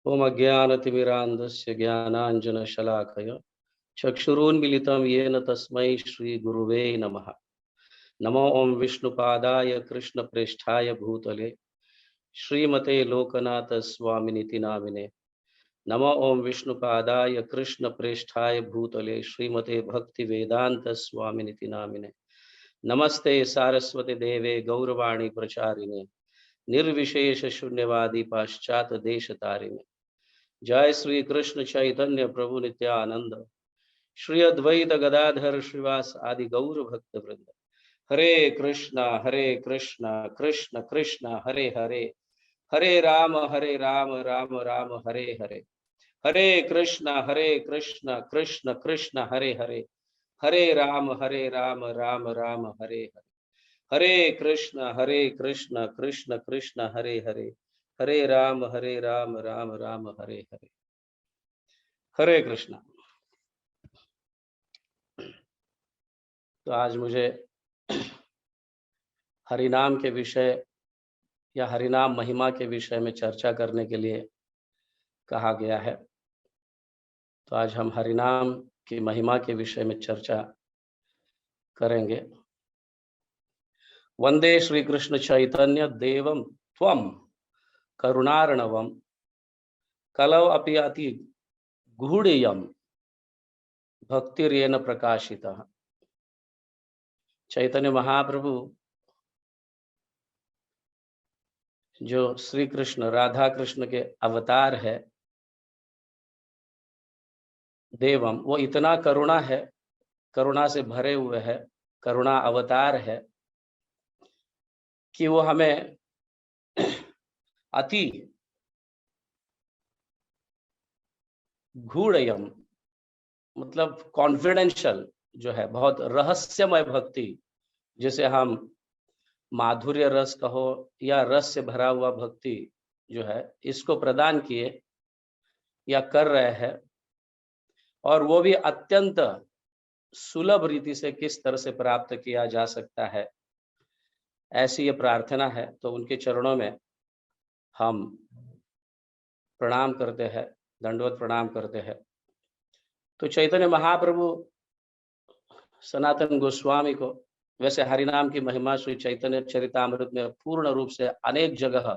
ओम अज्ञानतिमिरान्धस्य ज्ञानाञ्जनशलाकया चक्षुरुन्मीलितं येन तस्मै श्रीगुरुवे नमः। नमो ओम विष्णुपादाय कृष्णप्रेष्ठाय भूतले श्रीमते लोकनाथ स्वामिनिति नामिने। नमो ओम विष्णुपादाय कृष्णप्रेष्ठाय भूतले श्रीमते भक्तिवेदांत स्वामिनिति नामिने। नमस्ते सारस्वती देवे गौरवाणी प्रचारिणे निर्विशेष शून्यवादी पाश्चात देश तारिणे। जय श्री कृष्ण चैतन्य प्रभु नित्यानंद श्री अद्वैत गदाधर श्रीवास आदि गौर भक्त वृंद। हरे कृष्णा कृष्ण कृष्ण हरे हरे, हरे राम राम राम हरे हरे। हरे कृष्णा कृष्ण कृष्ण हरे हरे, हरे राम राम राम हरे हरे। हरे कृष्ण कृष्ण कृष्ण हरे हरे, हरे राम राम राम हरे हरे। हरे कृष्णा। तो आज मुझे हरिनाम के विषय या हरिनाम महिमा के विषय में चर्चा करने के लिए कहा गया है। तो आज हम हरिनाम की महिमा के विषय में चर्चा करेंगे। वंदे श्री कृष्ण चैतन्य देवम त्वम करुणार्णवम कलौ अपि अति गूढ़यम भक्तिरेन प्रकाशितः। चैतन्य महाप्रभु जो श्री कृष्ण राधा कृष्ण के अवतार है, देवम, वो इतना करुणा है, करुणा से भरे हुए है, करुणा अवतार है कि वो हमें अति गूढ़यम मतलब कॉन्फिडेंशियल जो है, बहुत रहस्यमय भक्ति, जिसे हम माधुर्य रस कहो या रस से भरा हुआ भक्ति जो है, इसको प्रदान किए या कर रहे हैं। और वो भी अत्यंत सुलभ रीति से किस तरह से प्राप्त किया जा सकता है, ऐसी ये प्रार्थना है। तो उनके चरणों में हम प्रणाम करते हैं, दंडवत प्रणाम करते हैं। तो चैतन्य महाप्रभु सनातन गोस्वामी को, वैसे हरिनाम की महिमा श्री चैतन्य चरितामृत में पूर्ण रूप से अनेक जगह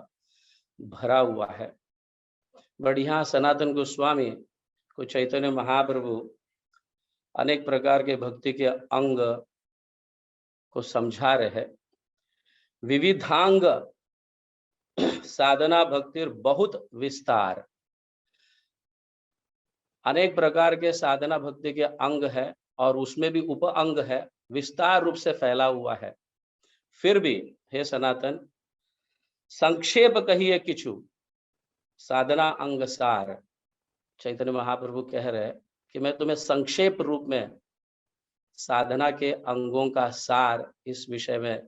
भरा हुआ है। बढ़िया सनातन गोस्वामी को चैतन्य महाप्रभु अनेक प्रकार के भक्ति के अंग को समझा रहे हैं। विविधांग साधना भक्ति बहुत विस्तार, अनेक प्रकार के साधना भक्ति के अंग है और उसमें भी उप अंग है, विस्तार रूप से फैला हुआ है। फिर भी हे सनातन, संक्षेप कहिए किछु साधना अंग सार। चैतन्य महाप्रभु कह रहे कि मैं तुम्हें संक्षेप रूप में साधना के अंगों का सार इस विषय में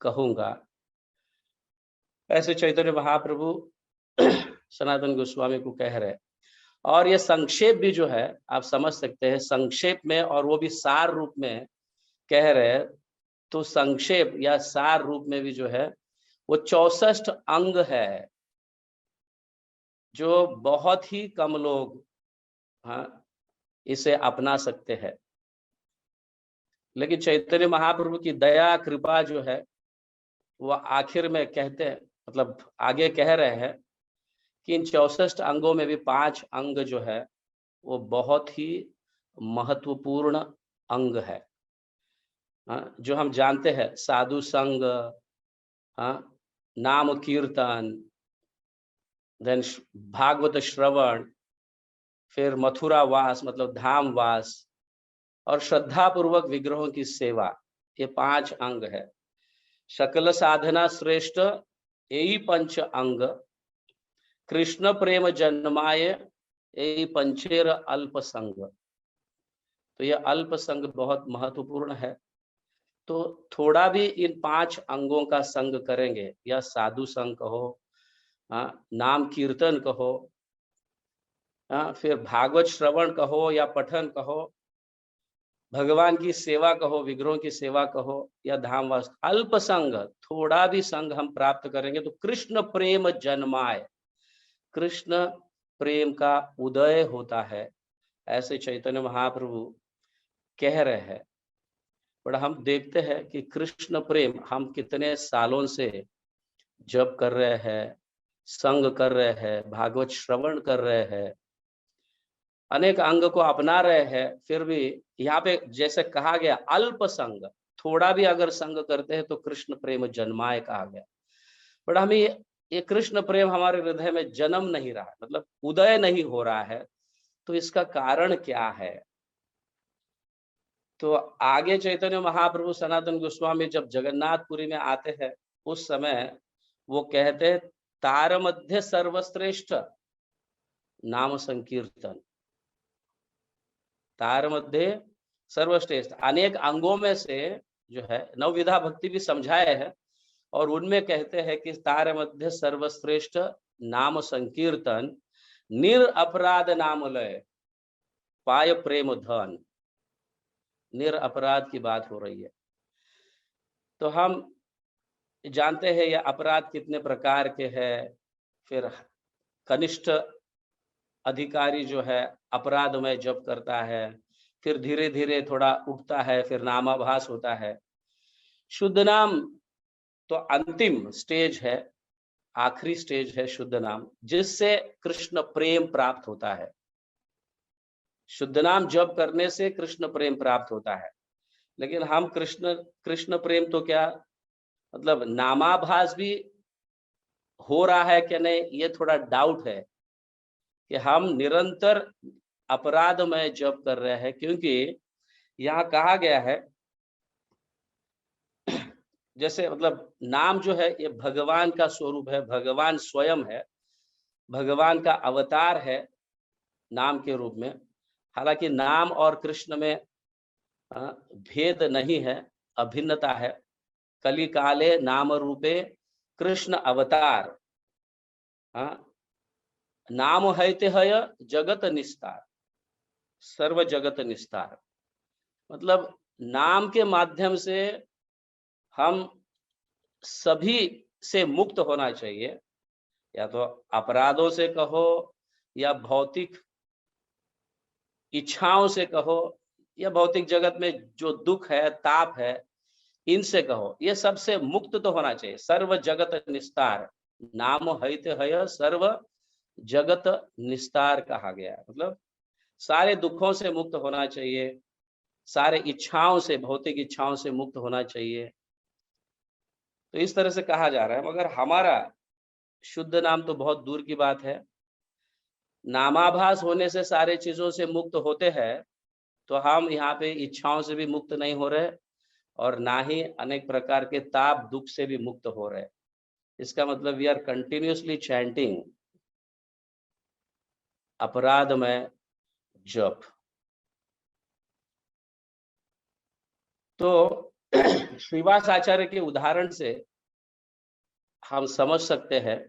कहूंगा। ऐसे चैतन्य महाप्रभु सनातन गोस्वामी को कह रहे। और ये संक्षेप भी जो है आप समझ सकते हैं, संक्षेप में, और वो भी सार रूप में कह रहे। तो संक्षेप या सार रूप में भी जो है वो 64 अंग है, जो बहुत ही कम लोग इसे अपना सकते हैं। लेकिन चैतन्य महाप्रभु की दया कृपा जो है वो आखिर में कहते हैं, मतलब आगे कह रहे हैं कि इन 64 अंगों में भी 5 अंग जो है वो बहुत ही महत्वपूर्ण अंग है, जो हम जानते हैं। साधु संग, नाम कीर्तन, देन भागवत श्रवण, फिर मथुरा वास मतलब धाम वास, और श्रद्धा पूर्वक विग्रहों की सेवा। ये 5 अंग है। सकल साधना श्रेष्ठ यही 5 अंग, कृष्ण प्रेम जन्माय यही पंचेर अल्प संग। तो ये अल्प संग बहुत महत्वपूर्ण है। तो थोड़ा भी इन 5 अंगों का संग करेंगे, या साधु संग कहो, नाम कीर्तन कहो, फिर भागवत श्रवण कहो या पठन कहो, भगवान की सेवा कहो, विग्रहों की सेवा कहो, या धामवास, अल्प संग, थोड़ा भी संग हम प्राप्त करेंगे तो कृष्ण प्रेम जन्माए, कृष्ण प्रेम का उदय होता है, ऐसे चैतन्य महाप्रभु कह रहे हैं। पर हम देखते हैं कि कृष्ण प्रेम हम कितने सालों से जप कर रहे हैं, संग कर रहे हैं, भागवत श्रवण कर रहे हैं, अनेक अंग को अपना रहे हैं, फिर भी यहाँ पे जैसे कहा गया अल्प संग, थोड़ा भी अगर संग करते हैं तो कृष्ण प्रेम जन्माए कहा गया। बट हमें ये कृष्ण प्रेम हमारे हृदय में जन्म नहीं रहा, मतलब उदय नहीं हो रहा है, तो इसका कारण क्या है? तो आगे चैतन्य महाप्रभु सनातन गोस्वामी जब जगन्नाथपुरी में आते हैं, उस समय वो कहते हैं तार मध्य सर्वश्रेष्ठ नाम संकीर्तन। तार मध्य सर्वश्रेष्ठ, अनेक अंगों में से जो है नवविधा भक्ति भी समझाए हैं, और उनमें कहते हैं कि तार मध्य सर्वश्रेष्ठ नाम संकीर्तन, निर अपराध नाम लय पाय प्रेम धन। निर अपराध की बात हो रही है। तो हम जानते हैं यह अपराध कितने प्रकार के हैं। फिर कनिष्ठ अधिकारी जो है अपराध में जप करता है, फिर धीरे धीरे थोड़ा उठता है, फिर नामाभास होता है। शुद्ध नाम तो अंतिम स्टेज है, आखिरी स्टेज है शुद्ध नाम, जिससे कृष्ण प्रेम प्राप्त होता है। शुद्ध नाम जप करने से कृष्ण प्रेम प्राप्त होता है। लेकिन हम कृष्ण प्रेम तो क्या, मतलब नामाभास भी हो रहा है कि नहीं, ये थोड़ा डाउट है कि हम निरंतर अपराध में जप कर रहे हैं। क्योंकि यहाँ कहा गया है, जैसे मतलब नाम जो है ये भगवान का स्वरूप है, भगवान स्वयं है, भगवान का अवतार है नाम के रूप में। हालांकि नाम और कृष्ण में भेद नहीं है, अभिन्नता है। कली काले नाम रूपे कृष्ण अवतार, नाम हैते हय जगत निस्तार, सर्व जगत निस्तार। मतलब नाम के माध्यम से हम सभी से मुक्त होना चाहिए, या तो अपराधों से कहो, या भौतिक इच्छाओं से कहो, या भौतिक जगत में जो दुख है, ताप है, इनसे कहो। ये सबसे मुक्त तो होना चाहिए। सर्व जगत निस्तार, नाम हैते हय सर्व जगत निस्तार कहा गया है। मतलब सारे दुखों से मुक्त होना चाहिए, सारे इच्छाओं से, भौतिक इच्छाओं से मुक्त होना चाहिए। तो इस तरह से कहा जा रहा है। मगर हमारा शुद्ध नाम तो बहुत दूर की बात है। नामाभास होने से सारे चीजों से मुक्त होते हैं, तो हम यहाँ पे इच्छाओं से भी मुक्त नहीं हो रहे, और ना ही अनेक प्रकार के ताप दुख से भी मुक्त हो रहे। इसका मतलब वी आर कंटिन्यूअसली चैंटिंग अपराध में जप। तो श्रीवास आचार्य के उदाहरण से हम समझ सकते हैं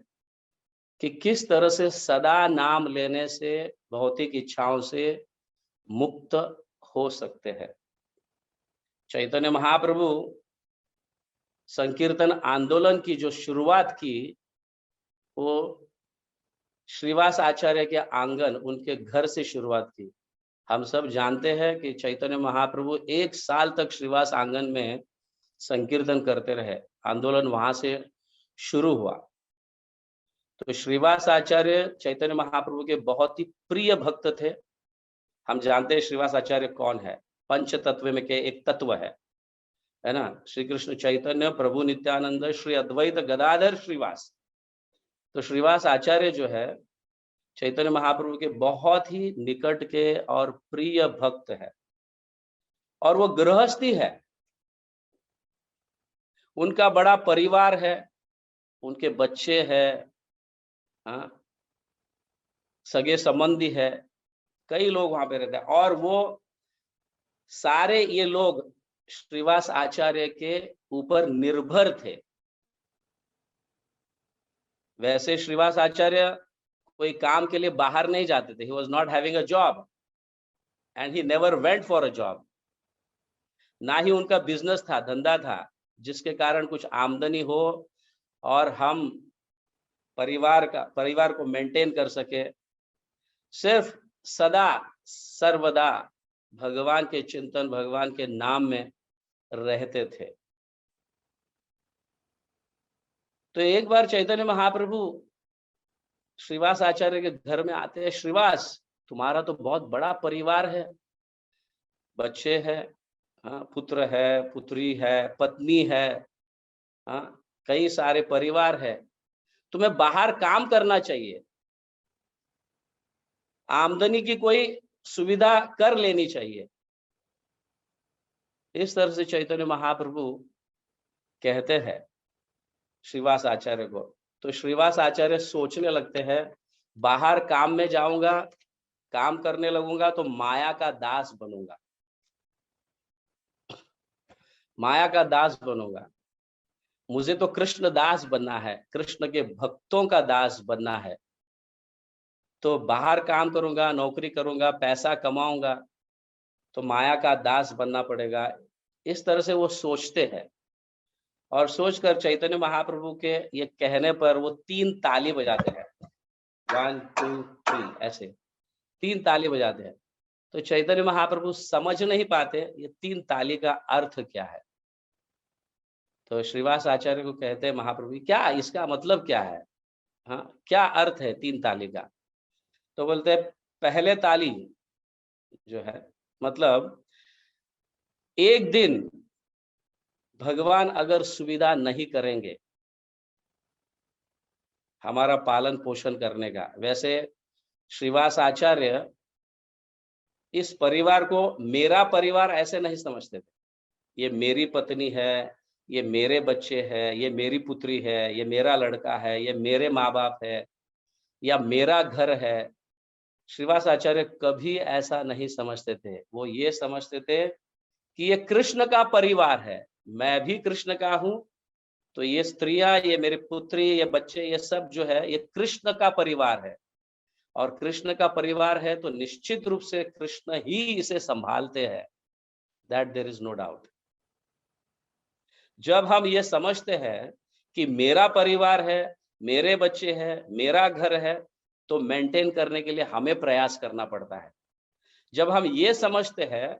कि किस तरह से सदा नाम लेने से भौतिक इच्छाओं से मुक्त हो सकते हैं। चैतन्य महाप्रभु संकीर्तन आंदोलन की जो शुरुआत की, वो श्रीवास आचार्य के आंगन, उनके घर से शुरुआत की। हम सब जानते हैं कि चैतन्य महाप्रभु 1 साल तक श्रीवास आंगन में संकीर्तन करते रहे। आंदोलन वहां से शुरू हुआ। तो श्रीवास आचार्य चैतन्य महाप्रभु के बहुत ही प्रिय भक्त थे। हम जानते हैं श्रीवास आचार्य कौन है, पंच तत्व में के एक तत्व है ना, श्री कृष्ण चैतन्य प्रभु नित्यानंद श्री अद्वैत गदाधर श्रीवास। तो श्रीवास आचार्य जो है चैतन्य महाप्रभु के बहुत ही निकट के और प्रिय भक्त है, और वो गृहस्थी है। उनका बड़ा परिवार है, उनके बच्चे हैं, सगे संबंधी है, कई लोग वहां पे रहते हैं, और वो सारे ये लोग श्रीवास आचार्य के ऊपर निर्भर थे। वैसे श्रीवास आचार्य कोई काम के लिए बाहर नहीं जाते थे। He was not having a job and he never went for a job. ना ही उनका बिजनेस था, धंधा था, जिसके कारण कुछ आमदनी हो और हम परिवार को मेंटेन कर सके, सिर्फ सदा सर्वदा भगवान के चिंतन, भगवान के नाम में रहते थे। तो एक बार चैतन्य महाप्रभु श्रीवास आचार्य के घर में आते हैं। श्रीवास, तुम्हारा तो बहुत बड़ा परिवार है, बच्चे हैं, पुत्र है, पुत्री है, पत्नी है, कई सारे परिवार है, तुम्हें बाहर काम करना चाहिए, आमदनी की कोई सुविधा कर लेनी चाहिए। इस तरह से चैतन्य महाप्रभु कहते हैं श्रीवास आचार्य को। तो श्रीवास आचार्य सोचने लगते हैं, बाहर काम में जाऊंगा, काम करने लगूंगा तो माया का दास बनूंगा, माया का दास बनूंगा। मुझे तो कृष्ण दास बनना है, कृष्ण के भक्तों का दास बनना है। तो बाहर काम करूंगा, नौकरी करूंगा, पैसा कमाऊंगा, तो माया का दास बनना पड़ेगा। इस तरह से वो सोचते हैं, और सोचकर चैतन्य महाप्रभु के ये कहने पर वो 3 ताली बजाते हैं, 1 2 3 ऐसे 3 ताली बजाते हैं। तो चैतन्य महाप्रभु समझ नहीं पाते ये 3 ताली का अर्थ क्या है। तो श्रीवास आचार्य को कहते हैं महाप्रभु, क्या इसका मतलब क्या है, क्या अर्थ है 3 ताली का। तो बोलते हैं, पहले ताली जो है मतलब एक दिन भगवान अगर सुविधा नहीं करेंगे हमारा पालन पोषण करने का। वैसे श्रीवास आचार्य इस परिवार को मेरा परिवार ऐसे नहीं समझते थे, ये मेरी पत्नी है, ये मेरे बच्चे हैं, ये मेरी पुत्री है, ये मेरा लड़का है, ये मेरे माँ बाप है, या मेरा घर है। श्रीवास आचार्य कभी ऐसा नहीं समझते थे। वो ये समझते थे कि ये कृष्ण का परिवार है, मैं भी कृष्ण का हूं, तो ये स्त्रियां, ये मेरी पुत्री, ये बच्चे, ये सब जो है ये कृष्ण का परिवार है, और कृष्ण का परिवार है तो निश्चित रूप से कृष्ण ही इसे संभालते हैं, that there is no doubt. जब हम ये समझते हैं कि मेरा परिवार है, मेरे बच्चे हैं, मेरा घर है, तो मेंटेन करने के लिए हमें प्रयास करना पड़ता है। जब हम ये समझते हैं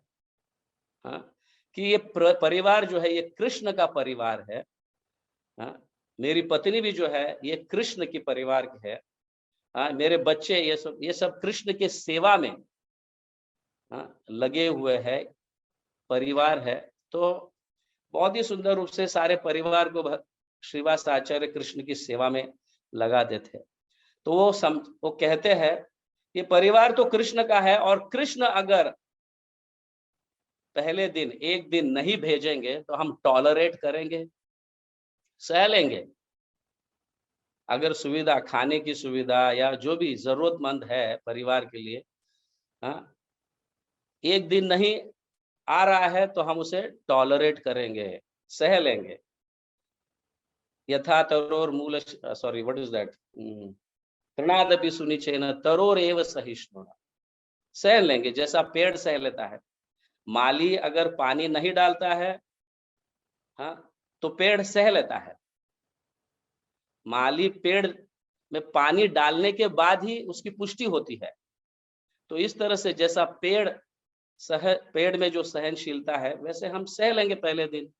कि ये परिवार जो है ये कृष्ण का परिवार है, मेरी पत्नी भी जो है ये कृष्ण की परिवार की है, मेरे बच्चे ये सब कृष्ण के सेवा में लगे हुए हैं, परिवार है, तो बहुत ही सुंदर रूप से सारे परिवार को श्रीवास आचार्य कृष्ण की सेवा में लगा देते। तो वो कहते हैं ये परिवार तो कृष्ण का है, और कृष्ण अगर पहले दिन एक दिन नहीं भेजेंगे तो हम टॉलरेट करेंगे, सह लेंगे। अगर सुविधा, खाने की सुविधा या जो भी जरूरतमंद है परिवार के लिए, एक दिन नहीं आ रहा है तो हम उसे टॉलरेट करेंगे, सह लेंगे। यथा तरोर मूल, सॉरी व्हाट इज दैट, तृणादपि सुनिचेन तरोर एव सहिष्णु, सह लेंगे जैसा पेड़ सह लेता है। माली अगर पानी नहीं डालता है तो पेड़ सह लेता है। माली पेड़ में पानी डालने के बाद ही उसकी पुष्टि होती है। तो इस तरह से जैसा पेड़ में जो सहनशीलता है, वैसे हम सह लेंगे पहले दिन।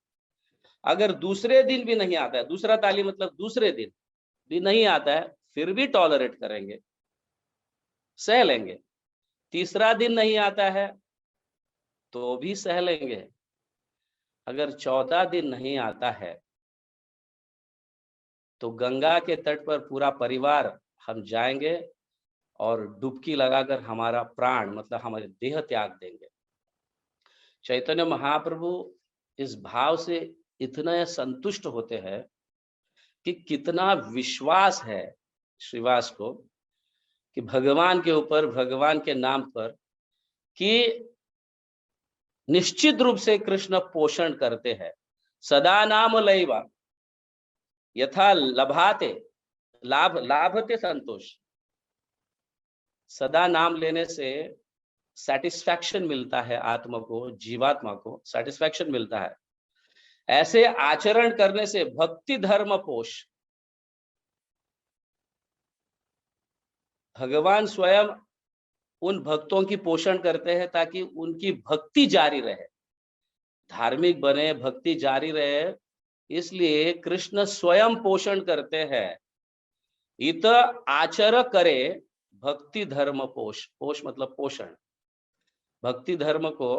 अगर दूसरे दिन भी नहीं आता है, दूसरा ताली मतलब दूसरे दिन भी नहीं आता है, फिर भी टॉलरेट करेंगे, सह लेंगे। तीसरा दिन नहीं आता है तो भी सह लेंगे। अगर 14 दिन नहीं आता है तो गंगा के तट पर पूरा परिवार हम जाएंगे और डुबकी लगाकर हमारा प्राण मतलब हमारे देह त्याग देंगे। चैतन्य महाप्रभु इस भाव से इतना संतुष्ट होते हैं कि कितना विश्वास है श्रीवास को कि भगवान के ऊपर, भगवान के नाम पर, कि निश्चित रूप से कृष्ण पोषण करते हैं। सदा नाम लैवा यथा लभाते लाभते संतोष। सदा नाम लेने से सेटिस्फैक्शन मिलता है, आत्मा को, जीवात्मा को सेटिस्फैक्शन मिलता है। ऐसे आचरण करने से भक्ति धर्म पोष, भगवान स्वयं उन भक्तों की पोषण करते हैं ताकि उनकी भक्ति जारी रहे, धार्मिक बने, भक्ति जारी रहे, इसलिए कृष्ण स्वयं पोषण करते हैं। इत आचर करे भक्ति धर्म पोष, पोष मतलब पोषण, भक्ति धर्म को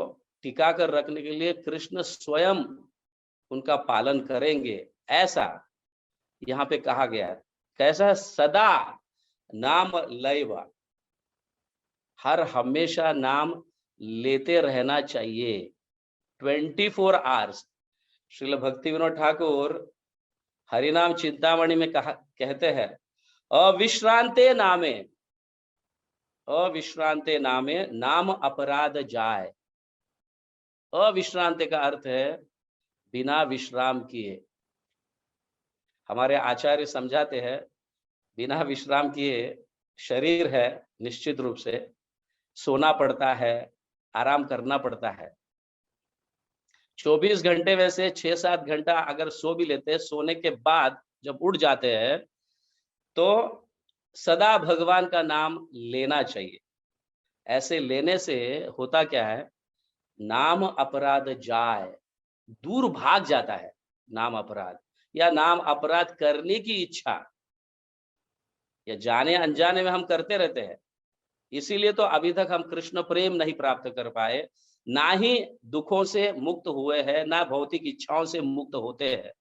टिका कर रखने के लिए कृष्ण स्वयं उनका पालन करेंगे, ऐसा यहाँ पे कहा गया है। कैसा? सदा नाम लयवा, हर हमेशा नाम लेते रहना चाहिए, 24 आवर्स। श्रील भक्ति विनोद ठाकुर हरिनाम चिंतामणि में कहते हैं, अविश्रांते नामे, अविश्रांते नामे नाम अपराध जाए। अविश्रांति का अर्थ है बिना विश्राम किए। हमारे आचार्य समझाते हैं, बिना विश्राम किए शरीर है, निश्चित रूप से सोना पड़ता है, आराम करना पड़ता है। 24 घंटे वैसे 6-7 घंटा अगर सो भी लेते हैं, सोने के बाद जब उठ जाते हैं तो सदा भगवान का नाम लेना चाहिए। ऐसे लेने से होता क्या है, नाम अपराध जाए, दूर भाग जाता है नाम अपराध, या नाम अपराध करने की इच्छा, या जाने अनजाने में हम करते रहते हैं। इसीलिए तो अभी तक हम कृष्ण प्रेम नहीं प्राप्त कर पाए, ना ही दुखों से मुक्त हुए हैं, ना भौतिक इच्छाओं से मुक्त होते हैं।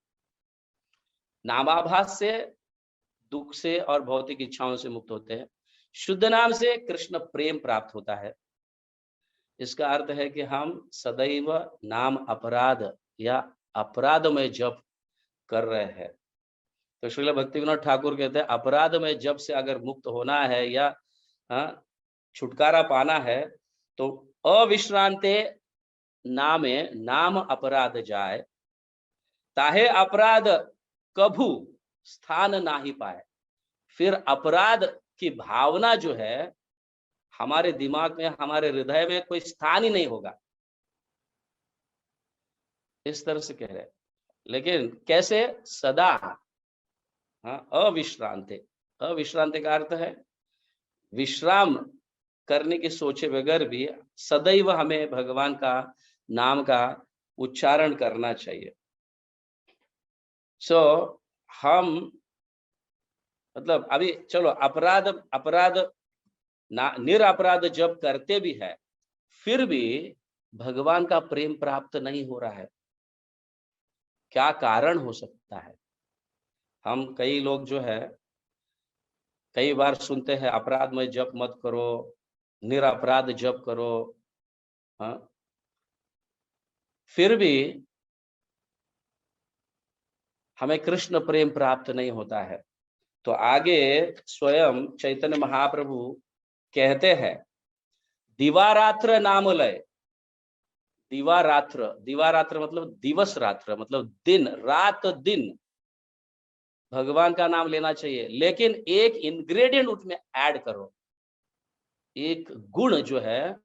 नामाभास से, दुख से और भौतिक इच्छाओं से मुक्त होते हैं। शुद्ध नाम से कृष्ण प्रेम प्राप्त होता है। इसका अर्थ है कि हम सदैव नाम अपराध या अपराध में जप कर रहे हैं। तो श्रील भक्ति विनोद ठाकुर कहते हैं, अपराध में जप से अगर मुक्त होना है या छुटकारा पाना है तो अविश्रांते नामे नाम अपराध जाए, ताहे अपराध कभू स्थान ना ही पाए। फिर अपराध की भावना जो है हमारे दिमाग में, हमारे हृदय में कोई स्थान ही नहीं होगा, इस तरह से कह रहे हैं। लेकिन कैसे? सदा, अविश्रांते। अविश्रांति का अर्थ है विश्राम करने की सोचे बगैर भी सदैव हमें भगवान का नाम का उच्चारण करना चाहिए। हम मतलब अभी चलो अपराध निरपराध जब करते भी है, फिर भी भगवान का प्रेम प्राप्त नहीं हो रहा है। क्या कारण हो सकता है? हम कई लोग जो है कई बार सुनते हैं, अपराध में जप मत करो, निरपराध जप करो, फिर भी हमें कृष्ण प्रेम प्राप्त नहीं होता है। तो आगे स्वयं चैतन्य महाप्रभु कहते हैं, दिवारात्र नाम लय। दिवारात्र मतलब दिवस रात्र, मतलब दिन रात दिन भगवान का नाम लेना चाहिए। लेकिन एक इंग्रेडिएंट उसमें ऐड करो, एक गुण जो है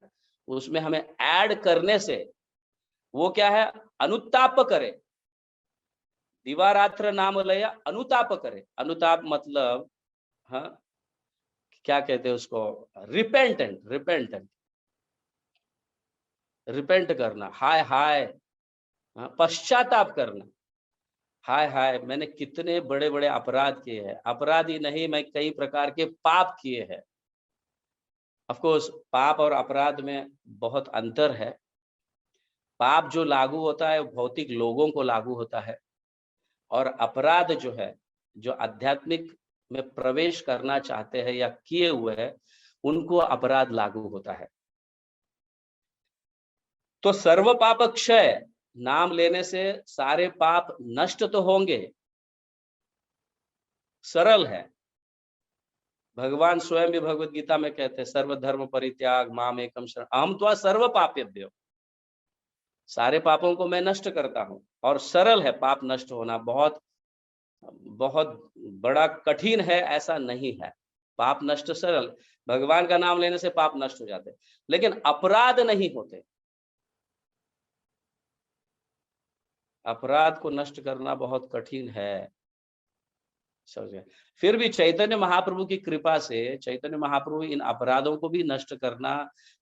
उसमें हमें ऐड करने से, वो क्या है? अनुताप करे। दिवारात्र नाम लया, अनुताप करे। अनुताप मतलब क्या कहते हैं उसको? रिपेंट करना, हाय हाय, पश्चाताप करना। हाय हाय, मैंने कितने बड़े बड़े अपराध किए हैं। अपराध ही नहीं, मैं कई प्रकार के पाप किए हैं। ऑफ कोर्स पाप और अपराध में बहुत अंतर है। पाप जो लागू होता है वो भौतिक लोगों को लागू होता है, और अपराध जो है, जो आध्यात्मिक में प्रवेश करना चाहते हैं या किए हुए हैं, उनको अपराध लागू होता है। तो सर्व पाप क्षय, नाम लेने से सारे पाप नष्ट तो होंगे, सरल है। भगवान स्वयं भी भगवत गीता में कहते हैं, सर्व धर्म परित्याग माम एकम शरण अहम त्वा सर्व पापेभ्यो। सारे पापों को मैं नष्ट करता हूं, और सरल है पाप नष्ट होना। बहुत बहुत बड़ा कठिन है ऐसा नहीं है। पाप नष्ट सरल, भगवान का नाम लेने से पाप नष्ट हो जाते, लेकिन अपराध नहीं होते। अपराध को नष्ट करना बहुत कठिन है। समझ गए। फिर भी चैतन्य महाप्रभु की कृपा से चैतन्य महाप्रभु इन अपराधों को भी नष्ट करना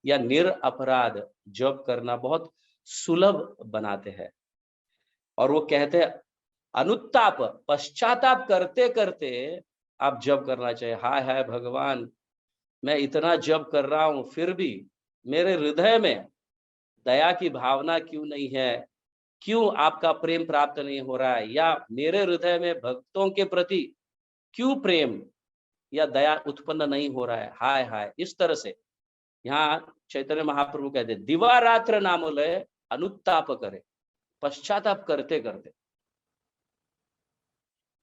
या निरअपराध जप करना बहुत सुलभ बनाते हैं। और वो कहते हैं अनुत्ताप, पश्चाताप करते करते आप जप करना चाहिए। हाय हाय भगवान, मैं इतना जप कर रहा हूं फिर भी मेरे हृदय में दया की भावना क्यों नहीं है, क्यों आपका प्रेम प्राप्त नहीं हो रहा है, या मेरे हृदय में भक्तों के प्रति क्यों प्रेम या दया उत्पन्न नहीं हो रहा है। हाय हाय, इस तरह से यहाँ चैतन्य महाप्रभु कहते दिवा रात्र नाम लय अनुत्ताप करे, पश्चाताप करते करते।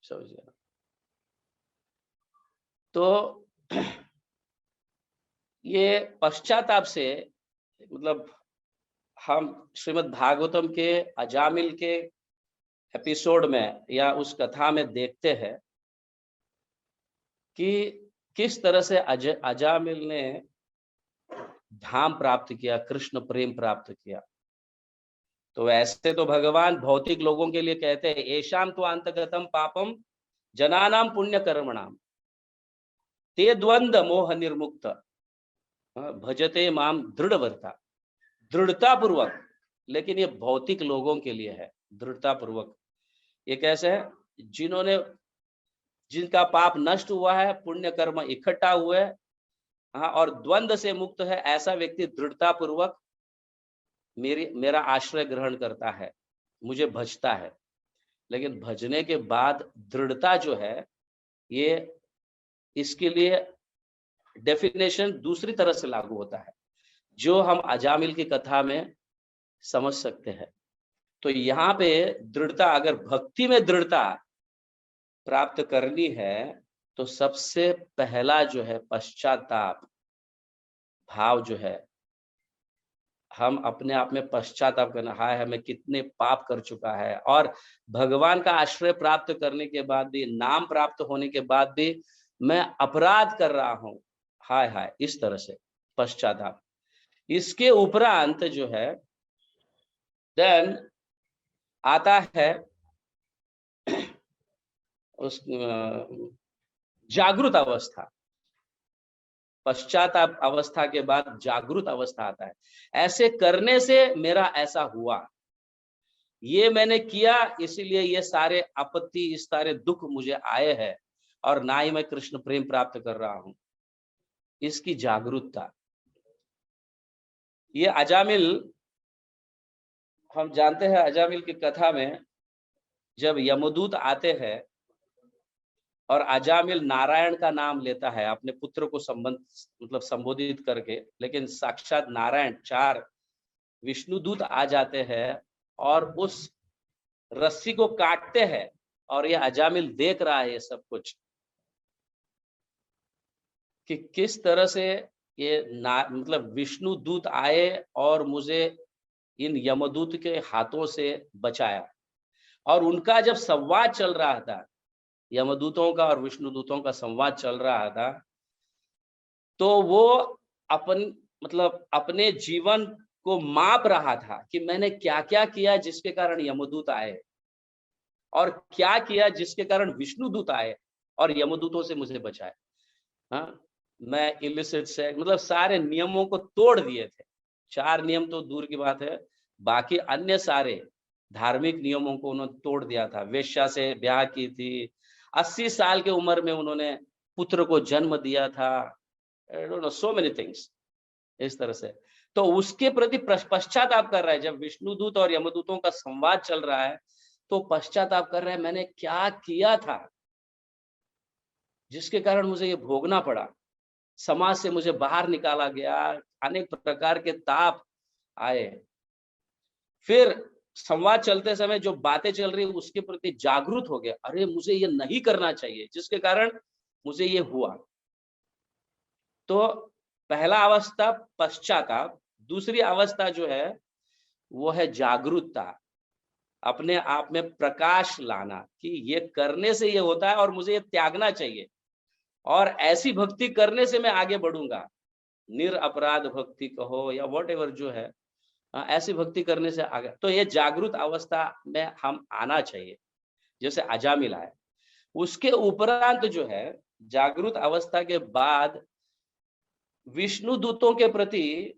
समझ गया। तो ये पश्चाताप से मतलब हम श्रीमद् भागवतम के अजामिल के एपिसोड में या उस कथा में देखते हैं कि किस तरह से अजामिल ने धाम प्राप्त किया, कृष्ण प्रेम प्राप्त किया। तो ऐसे तो भगवान भौतिक लोगों के लिए कहते हैं एशाम तो अंतगतम पापम जनानाम पुण्य कर्मणाम ते द्वंद मोह निर्मुक्त भजते माम दृढ़वर्ता, दृढ़ता पूर्वक। लेकिन ये भौतिक लोगों के लिए है दृढ़ता पूर्वक। ये कैसे है, जिनका पाप नष्ट हुआ है, पुण्य कर्म इकट्ठा हुए, हाँ, और द्वंद से मुक्त है, ऐसा व्यक्ति दृढ़ता पूर्वक मेरा आश्रय ग्रहण करता है, मुझे भजता है। लेकिन भजने के बाद दृढ़ता जो है, ये इसके लिए डेफिनेशन दूसरी तरह से लागू होता है, जो हम अजामिल की कथा में समझ सकते हैं। तो यहाँ पे दृढ़ता, अगर भक्ति में दृढ़ता प्राप्त करनी है तो सबसे पहला जो है पश्चाताप भाव जो है, हम अपने आप में पश्चाताप करना, हाय हमें कितने पाप कर चुका है, और भगवान का आश्रय प्राप्त करने के बाद भी, नाम प्राप्त होने के बाद भी मैं अपराध कर रहा हूं, हाय हाय, इस तरह से पश्चाताप। इसके उपरांत जो है देन आता है उस जागृत अवस्था। पश्चाताप अवस्था के बाद जागृत अवस्था आता है। ऐसे करने से मेरा ऐसा हुआ, ये मैंने किया, इसीलिए ये सारे आपत्ति, इस सारे दुख मुझे आए हैं, और ना ही मैं कृष्ण प्रेम प्राप्त कर रहा हूं। इसकी जागरूकता, ये अजामिल, हम जानते हैं अजामिल की कथा में जब यमदूत आते हैं और अजामिल नारायण का नाम लेता है अपने पुत्र को संबोधित करके, लेकिन साक्षात नारायण 4 विष्णुदूत आ जाते हैं और उस रस्सी को काटते हैं, और ये अजामिल देख रहा है ये सब कुछ कि किस तरह से ये विष्णु दूत आए और मुझे इन यमदूत के हाथों से बचाया। और उनका जब संवाद चल रहा था, यमदूतों का और विष्णुदूतों का संवाद चल रहा था, तो वो अपने जीवन को माप रहा था कि मैंने क्या क्या किया जिसके कारण यमदूत आए, और क्या किया जिसके कारण विष्णुदूत आए और यमदूतों से मुझे बचाए। हाँ, मैं इलिसिट से सारे नियमों को तोड़ दिए थे। 4 नियम तो दूर की बात है, बाकी अन्य सारे धार्मिक नियमों को उन्होंने तोड़ दिया था। वेश्या से ब्याह की थी, 80 साल की उम्र में उन्होंने पुत्र को जन्म दिया था, I don't know, so many things इस तरह से। तो उसके प्रति पश्चाताप कर रहा है। जब विष्णुदूत और यमदूतों का संवाद चल रहा है तो पश्चाताप कर रहा है, मैंने क्या किया था जिसके कारण मुझे ये भोगना पड़ा, समाज से मुझे बाहर निकाला गया, अनेक प्रकार के ताप आए। फिर संवाद चलते समय जो बातें चल रही उसके प्रति जागरूक हो गया, अरे मुझे ये नहीं करना चाहिए जिसके कारण मुझे ये हुआ। तो पहला अवस्था पश्चाताप, दूसरी अवस्था जो है वो है जागरूकता, अपने आप में प्रकाश लाना कि ये करने से ये होता है और मुझे ये त्यागना चाहिए, और ऐसी भक्ति करने से मैं आगे बढ़ूंगा। निरअपराध भक्ति कहो या व्हाटएवर जो है, ऐसी भक्ति करने से आगे। तो ये जागरूक अवस्था में हम आना चाहिए, जैसे अजामिल आए। उसके उपरांत जो है जागृत अवस्था के बाद विष्णु दूतों के प्रति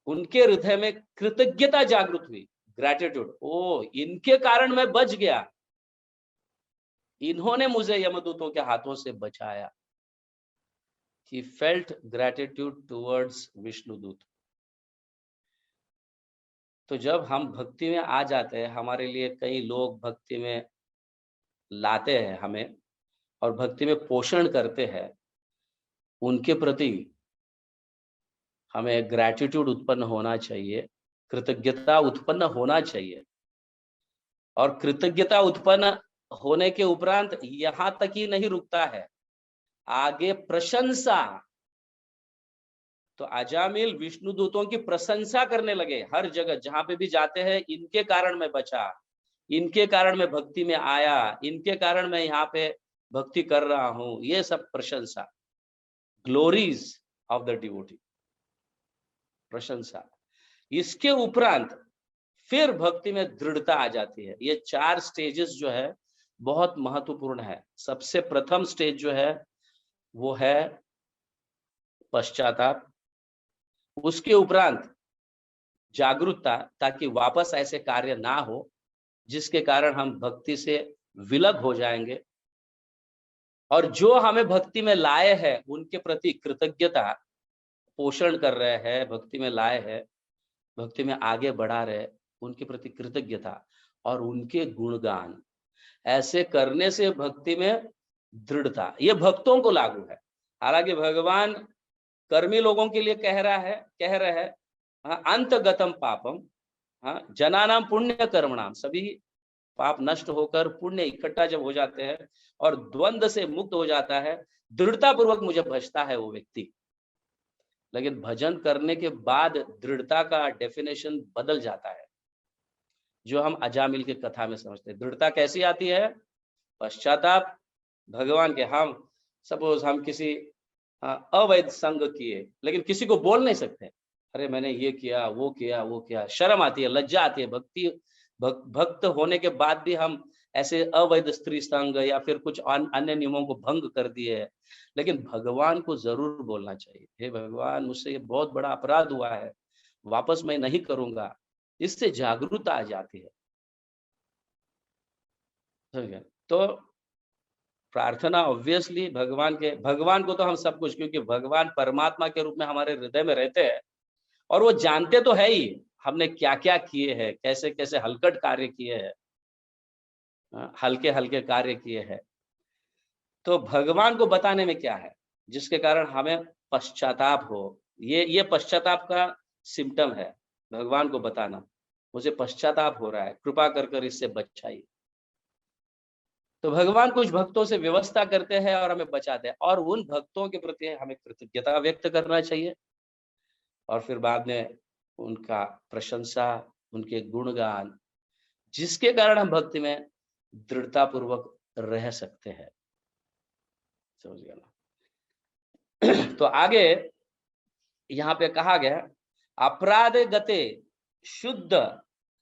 उनके हृदय में कृतज्ञता जागृत हुई, ग्रैटिट्यूड। ओ, इनके कारण मैं बच गया, इन्होंने मुझे यमदूतों के हाथों से बचाया। He felt gratitude towards Vishnudoot. तो जब हम भक्ति में आ जाते हैं, हमारे लिए कई लोग भक्ति में लाते हैं हमें और भक्ति में पोषण करते हैं, उनके प्रति हमें ग्रैटिट्यूड उत्पन्न होना चाहिए, कृतज्ञता उत्पन्न होना चाहिए। और कृतज्ञता उत्पन्न होने के उपरांत यहां तक ही नहीं रुकता है, आगे प्रशंसा। तो अजामिल विष्णु दूतों की प्रशंसा करने लगे हर जगह जहां पे भी जाते हैं, इनके कारण मैं बचा, इनके कारण मैं भक्ति में आया, इनके कारण मैं यहाँ पे भक्ति कर रहा हूं, ये सब प्रशंसा, ग्लोरीज ऑफ द डिवोटी, प्रशंसा। इसके उपरांत फिर भक्ति में दृढ़ता आ जाती है। ये 4 स्टेजेस जो है बहुत महत्वपूर्ण है। सबसे प्रथम स्टेज जो है वो है पश्चाताप, उसके उपरांत जागरूकता, ताकि वापस ऐसे कार्य ना हो जिसके कारण हम भक्ति से विलग हो जाएंगे, और जो हमें भक्ति में लाए हैं उनके प्रति कृतज्ञता पोषण कर रहे हैं, भक्ति में लाए हैं, भक्ति में आगे बढ़ा रहे, उनके प्रति कृतज्ञता और उनके गुणगान। ऐसे करने से भक्ति में दृढ़ता, ये भक्तों को लागू है। हालांकि भगवान कर्मी लोगों के लिए कह रहे हैं अंतगतम पापम, जनानाम पुण्य कर्मणाम, सभी पाप नष्ट होकर पुण्य इकट्ठा जब हो जाते हैं और द्वंद्व से मुक्त हो जाता है, दृढ़ता पूर्वक मुझे भजता है वो व्यक्ति। लेकिन भजन करने के बाद दृढ़ता का डेफिनेशन बदल जाता है, जो हम अजामिल की कथा में समझते हैं। दृढ़ता कैसी आती है? पश्चाताप, भगवान के हम सपोज हम किसी अवैध संग किए, लेकिन किसी को बोल नहीं सकते, अरे मैंने ये किया वो किया, शर्म आती है, लज्जा आती है। भक्त होने के बाद भी हम ऐसे अवैध स्त्री संग या फिर कुछ अन्य नियमों को भंग कर दिए है, लेकिन भगवान को जरूर बोलना चाहिए, हे भगवान मुझसे ये बहुत बड़ा अपराध हुआ है, वापस मैं नहीं करूंगा। इससे जागरूकता आ जाती है। तो प्रार्थना ऑब्वियसली भगवान को तो हम सब कुछ, क्योंकि भगवान परमात्मा के रूप में हमारे हृदय में रहते हैं और वो जानते तो है ही हमने क्या क्या किए हैं, कैसे कैसे हलकट कार्य किए हैं, हल्के हल्के कार्य किए हैं। तो भगवान को बताने में क्या है जिसके कारण हमें पश्चाताप हो, ये पश्चाताप का सिम्टम है, भगवान को बताना मुझे पश्चाताप हो रहा है, कृपा कर इससे बचाइए। तो भगवान कुछ भक्तों से व्यवस्था करते हैं और हमें बचाते हैं, और उन भक्तों के प्रति हमें कृतज्ञता व्यक्त करना चाहिए, और फिर बाद में उनका प्रशंसा, उनके गुणगान, जिसके कारण हम भक्ति में दृढ़ता पूर्वक रह सकते हैं। समझ गया ना? तो आगे यहाँ पे कहा गया अपराध गते शुद्ध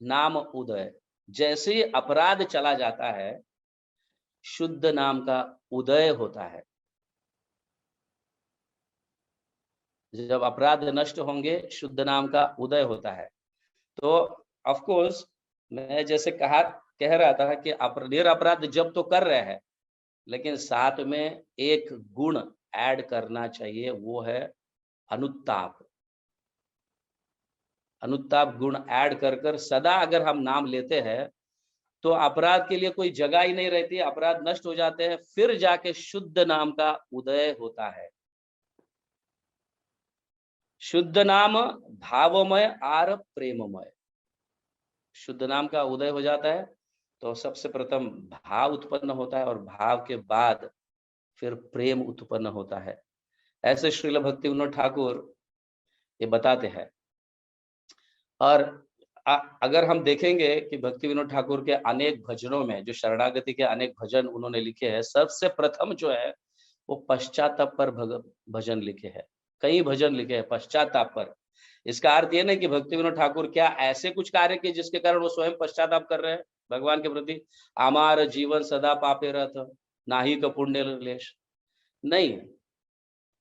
नाम उदय, जैसे ही अपराध चला जाता है शुद्ध नाम का उदय होता है। जब अपराध नष्ट होंगे शुद्ध नाम का उदय होता है। तो ऑफ कोर्स मैं जैसे कह रहा था कि निरपराध जब तो कर रहे हैं, लेकिन साथ में एक गुण ऐड करना चाहिए, वो है अनुताप। अनुताप गुण ऐड कर सदा अगर हम नाम लेते हैं तो अपराध के लिए कोई जगह ही नहीं रहती, अपराध नष्ट हो जाते हैं, फिर जाके शुद्ध नाम का उदय होता है। शुद्ध नाम भावमय आर प्रेममय, शुद्ध नाम का उदय हो जाता है तो सबसे प्रथम भाव उत्पन्न होता है और भाव के बाद फिर प्रेम उत्पन्न होता है। ऐसे श्रील भक्ति विनोद ठाकुर ये बताते हैं। और अगर हम देखेंगे कि भक्ति विनोद ठाकुर के अनेक भजनों में, जो शरणागति के अनेक भजन उन्होंने लिखे हैं, सबसे प्रथम जो है वो पश्चाताप पर भजन लिखे हैं। कई भजन लिखे हैं पश्चाताप पर, इसका अर्थ ये नहीं कि भक्ति विनोद ठाकुर क्या ऐसे कुछ कार्य किए जिसके कारण वो स्वयं पश्चाताप कर रहे हैं भगवान के प्रति। आमार जीवन सदा पापे रहता नाही का पुण्य लेश, नहीं,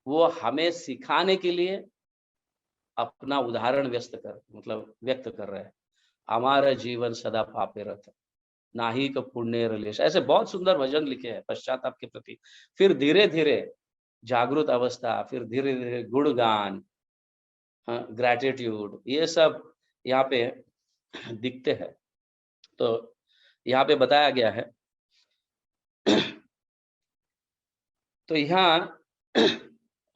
वो हमें सिखाने के लिए अपना उदाहरण व्यक्त कर रहे हैं। हमारा जीवन सदा पापे रहता नाही का पुण्य लेश, ऐसे बहुत सुंदर भजन लिखे हैं पश्चाताप के प्रति। फिर धीरे धीरे जागृत अवस्था, फिर धीरे धीरे गुणगान, ग्रैटिट्यूड, ये सब यहाँ पे दिखते हैं। तो यहाँ पे बताया गया है। तो यहाँ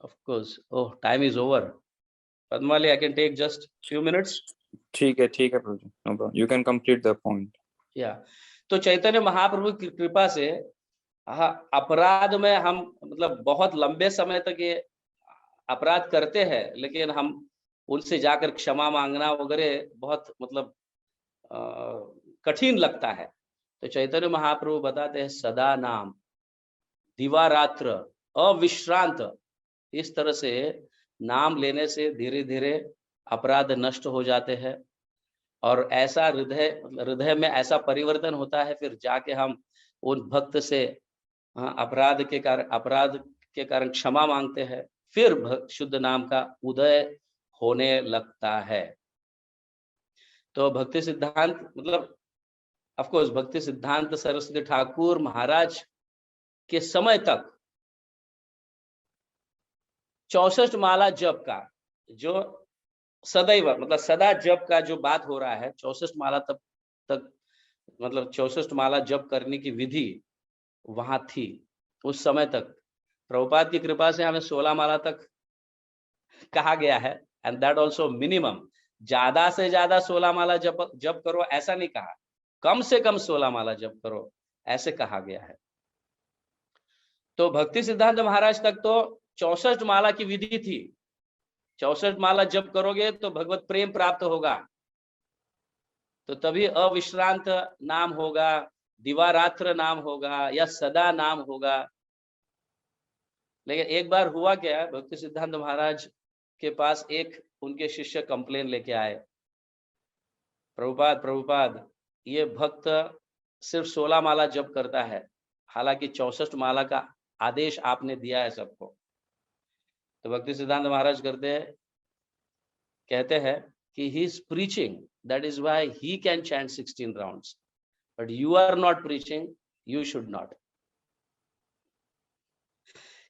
of course, oh time is over. Padmali, I can take just few minutes. ठीक है Prabhu ji, no problem, you can complete the point. या तो चैतन्य महाप्रभु की कृपा से अपराध में हम बहुत लंबे समय तक ये अपराध करते हैं, लेकिन हम उनसे जाकर क्षमा मांगना वगैरह बहुत कठिन लगता है। तो चैतन्य महाप्रभु बताते हैं सदा नाम, दिवा रात्र, अविश्रांत, इस तरह से नाम लेने से धीरे धीरे अपराध नष्ट हो जाते हैं और ऐसा हृदय में ऐसा परिवर्तन होता है। फिर जाके हम उन भक्त से अपराध के कारण क्षमा मांगते हैं, फिर शुद्ध नाम का उदय होने लगता है। तो भक्ति सिद्धांत ऑफ कोर्स भक्ति सिद्धांत सरस्वती ठाकुर महाराज के समय तक 64 माला जप का जो सदैव सदा जप का जो बात हो रहा है, 64 माला तक 64 माला जप करने की विधि वहां थी उस समय तक। प्रभुपाद की कृपा से हमें 16 माला तक कहा गया है, एंड दैट ऑल्सो मिनिमम। ज्यादा से ज्यादा 16 माला जप करो ऐसा नहीं कहा, कम से कम 16 माला जप करो ऐसे कहा गया है। तो भक्ति सिद्धांत महाराज तक तो 64 माला की विधि थी। 64 माला जप करोगे तो भगवत प्रेम प्राप्त होगा, तो तभी अविश्रांत नाम होगा, दिवारात्र नाम होगा या सदा नाम होगा। लेकिन एक बार हुआ क्या, भक्ति सिद्धांत महाराज के पास एक उनके शिष्य कंप्लेन लेके आए, प्रभुपाद ये भक्त सिर्फ 16 माला जप करता है, हालांकि 64 माला का आदेश आपने दिया है सबको। तो भक्ति सिद्धांत महाराज कहते हैं कि he is preaching, that is why he can chant 16 rounds, but you are not preaching, you should not.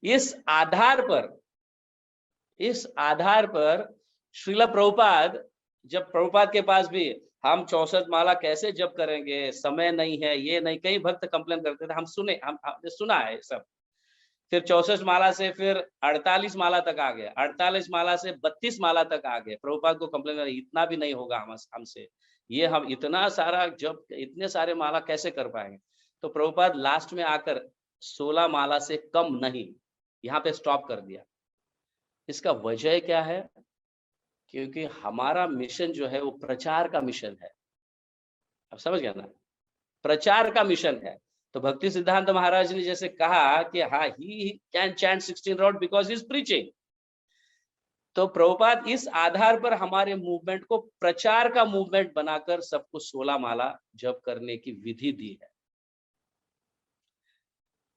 इस आधार पर श्रील प्रभुपाद, जब प्रभुपाद के पास भी हम 64 माला कैसे जप करेंगे, समय नहीं है, ये नहीं, कई भक्त कंप्लेन करते थे, हमने सुना है सब। फिर 64 माला से फिर 48 माला तक आ गए, 48 माला से 32 माला तक आ गए। प्रभुपाद को कंप्लेन कर, इतना भी नहीं होगा हमसे, ये हम इतना सारा जप, इतने सारे माला कैसे कर पाएंगे। तो प्रभुपाद लास्ट में आकर 16 माला से कम नहीं, यहाँ पे स्टॉप कर दिया। इसका वजह क्या है? क्योंकि हमारा मिशन जो है वो प्रचार का मिशन है। अब समझ गया ना, प्रचार का मिशन है। तो भक्ति सिद्धांत महाराज ने जैसे कहा कि हाँ, ही can chant 16 round because he is preaching. तो प्रभुपाद इस आधार पर हमारे मूवमेंट को प्रचार का मूवमेंट बनाकर सबको 16 माला जप करने की विधि दी है।